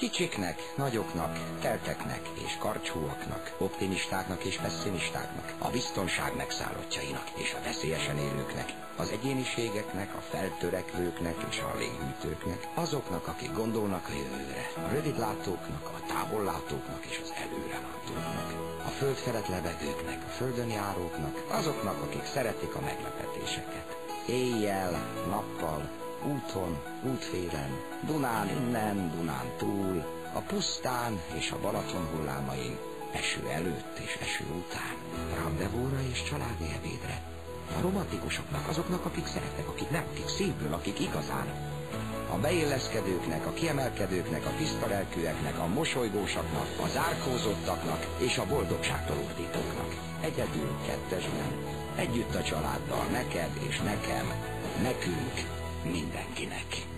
Kicsiknek, nagyoknak, kelteknek és karcsúaknak, optimistáknak és pessimistáknak, a biztonság megszállottjainak és a veszélyesen élőknek, az egyéniségeknek, a feltörekvőknek és a léghűtőknek, azoknak, akik gondolnak a jövőre, a rövidlátóknak, a távollátóknak és az előrelátóknak, a föld felett lebegőknek, a földön járóknak, azoknak, akik szeretik a meglepetéseket. Éjjel, nappal, úton, útfélen, Dunán innen, Dunán túl, a pusztán és a Balaton hullámain, eső előtt és eső után, rendezvúra és családi ebédre. A romantikusoknak, azoknak, akik szeretnek, akik nem, akik szívből, akik igazán. A beilleszkedőknek, a kiemelkedőknek, a tiszta lelkűeknek, a mosolygósaknak, a zárkózottaknak és a boldogságtól ordítóknak. Egyedül, kettesben, együtt a családdal, neked és nekem, nekünk, mindenkinek.